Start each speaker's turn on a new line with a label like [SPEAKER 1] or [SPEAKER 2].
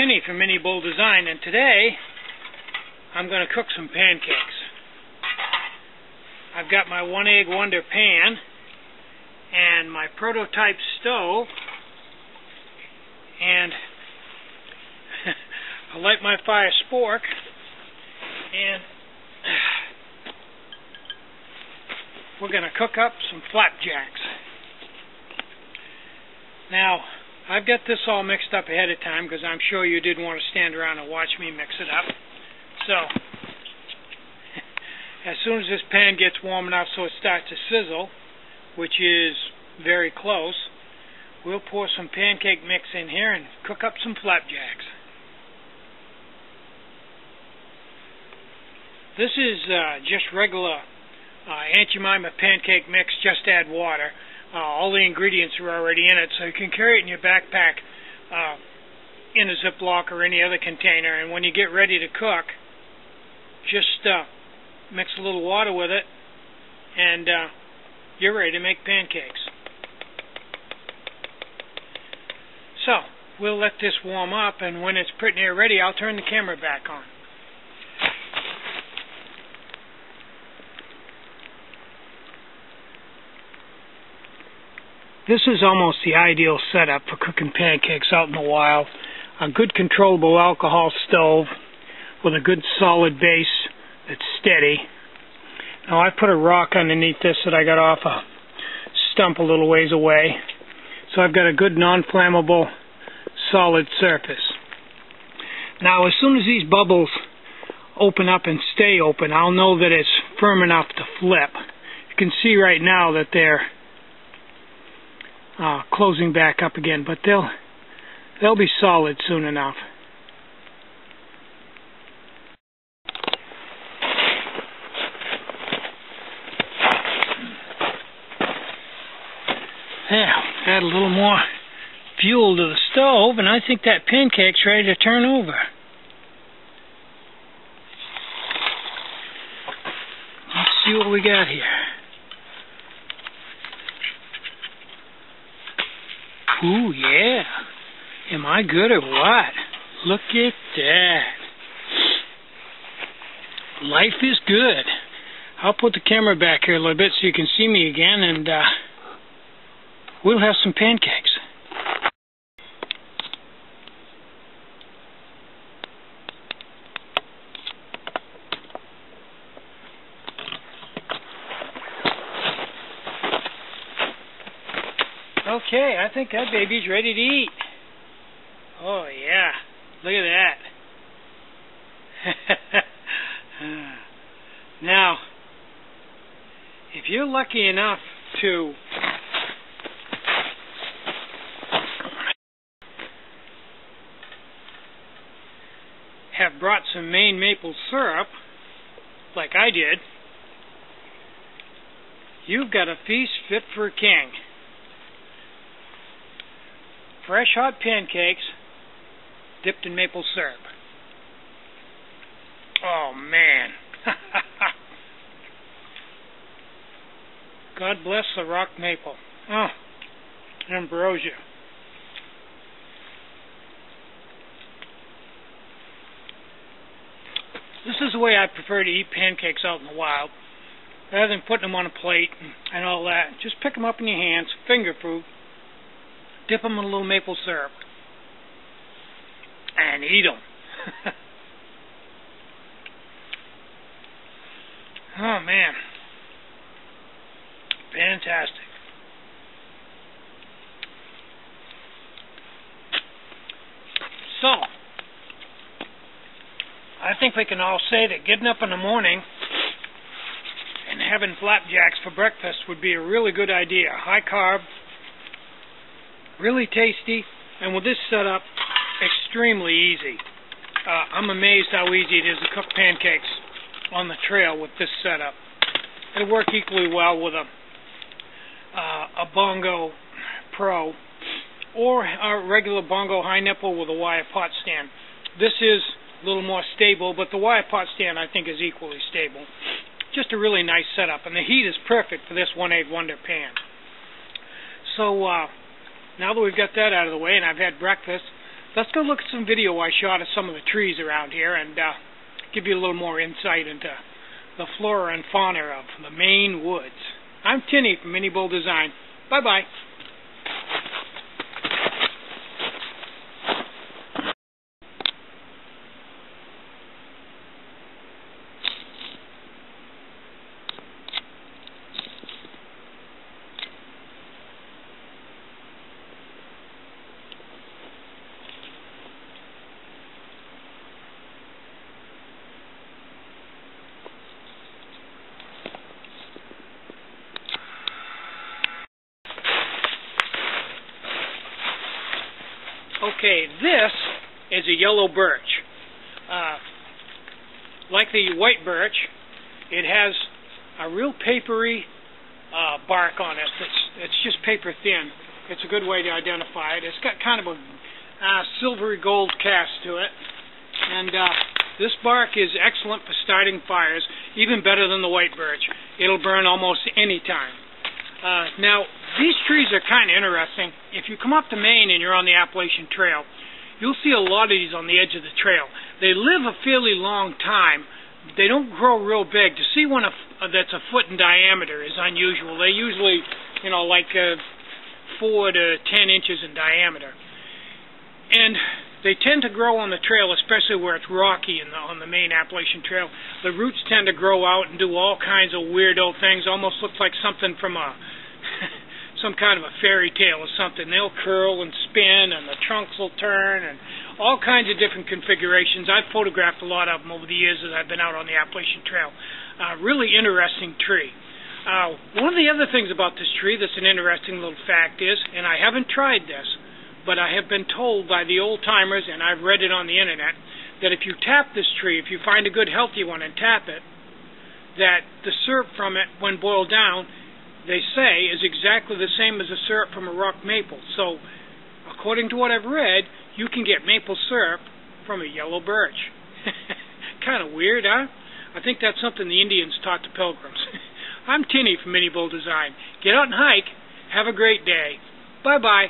[SPEAKER 1] Tinny from Mini Bowl Design, and today I'm going to cook some pancakes. I've got my 1 egg wonder pan and my prototype stove, and I light my fire spork, and we're going to cook up some flapjacks. Now, I've got this all mixed up ahead of time because I'm sure you didn't want to stand around and watch me mix it up. So, as soon as this pan gets warm enough so it starts to sizzle, which is very close, we'll pour some pancake mix in here and cook up some flapjacks. This is just regular Aunt Jemima pancake mix, just add water. All the ingredients are already in it, so you can carry it in your backpack in a Ziploc or any other container, and when you get ready to cook, just mix a little water with it, and you're ready to make pancakes. So, we'll let this warm up, and when it's pretty near ready, I'll turn the camera back on. This is almost the ideal setup for cooking pancakes out in the wild. A good controllable alcohol stove with a good solid base that's steady. Now I put a rock underneath this that I got off a stump a little ways away. So I've got a good non-flammable solid surface. Now as soon as these bubbles open up and stay open, I'll know that it's firm enough to flip. You can see right now that they're closing back up again, but they'll be solid soon enough. Now, add a little more fuel to the stove, and I think that pancake's ready to turn over. Let's see what we got here. Ooh, yeah. Am I good or what? Look at that. Life is good. I'll put the camera back here a little bit so you can see me again, and we'll have some pancakes. Okay, I think that baby's ready to eat. Oh yeah, look at that. Now, if you're lucky enough to have brought some Maine maple syrup, like I did, you've got a feast fit for a king. Fresh hot pancakes dipped in maple syrup. Oh man. God bless the rock maple. Oh, ambrosia. This is the way I prefer to eat pancakes out in the wild. Rather than putting them on a plate and all that, just pick them up in your hands, finger food. Dip them in a little maple syrup and eat them. Oh man, fantastic. So, I think we can all say that getting up in the morning and having flapjacks for breakfast would be a really good idea. High carb, really tasty, and with this setup, extremely easy. I'm amazed how easy it is to cook pancakes on the trail with this setup. It'll work equally well with a Bongo Pro or a regular Bongo high nipple with a wire pot stand. This is a little more stable, but the wire pot stand I think is equally stable. Just a really nice setup, and the heat is perfect for this 1 egg wonder pan. So now that we've got that out of the way and I've had breakfast, let's go look at some video I shot of some of the trees around here and give you a little more insight into the flora and fauna of the Maine woods. I'm Tinny from Mini Bull Design. Bye-bye. Okay, this is a yellow birch. Like the white birch, it has a real papery bark on it. It's just paper thin. It's a good way to identify it. It's got kind of a silvery gold cast to it. And this bark is excellent for starting fires, even better than the white birch. It'll burn almost any time. Now, these trees are kind of interesting. If you come up to Maine and you're on the Appalachian Trail, you'll see a lot of these on the edge of the trail. They live a fairly long time. They don't grow real big. To see one that's a foot in diameter is unusual. They usually, like 4 to 10 inches in diameter. And they tend to grow on the trail, especially where it's rocky on the Maine Appalachian Trail. The roots tend to grow out and do all kinds of weirdo things. Almost looks like something from some kind of a fairy tale or something. They'll curl and spin, and the trunks will turn, and all kinds of different configurations. I've photographed a lot of them over the years as I've been out on the Appalachian Trail. Really interesting tree. One of the other things about this tree that's an interesting little fact is, and I haven't tried this, but I have been told by the old-timers, and I've read it on the internet, that if you tap this tree, if you find a good healthy one and tap it, that the syrup from it, when boiled down, they say is exactly the same as the syrup from a rock maple. So, according to what I've read, you can get maple syrup from a yellow birch. Kind of weird, huh? I think that's something the Indians taught the Pilgrims. I'm Tinny from Mini Bull Design. Get out and hike. Have a great day. Bye-bye.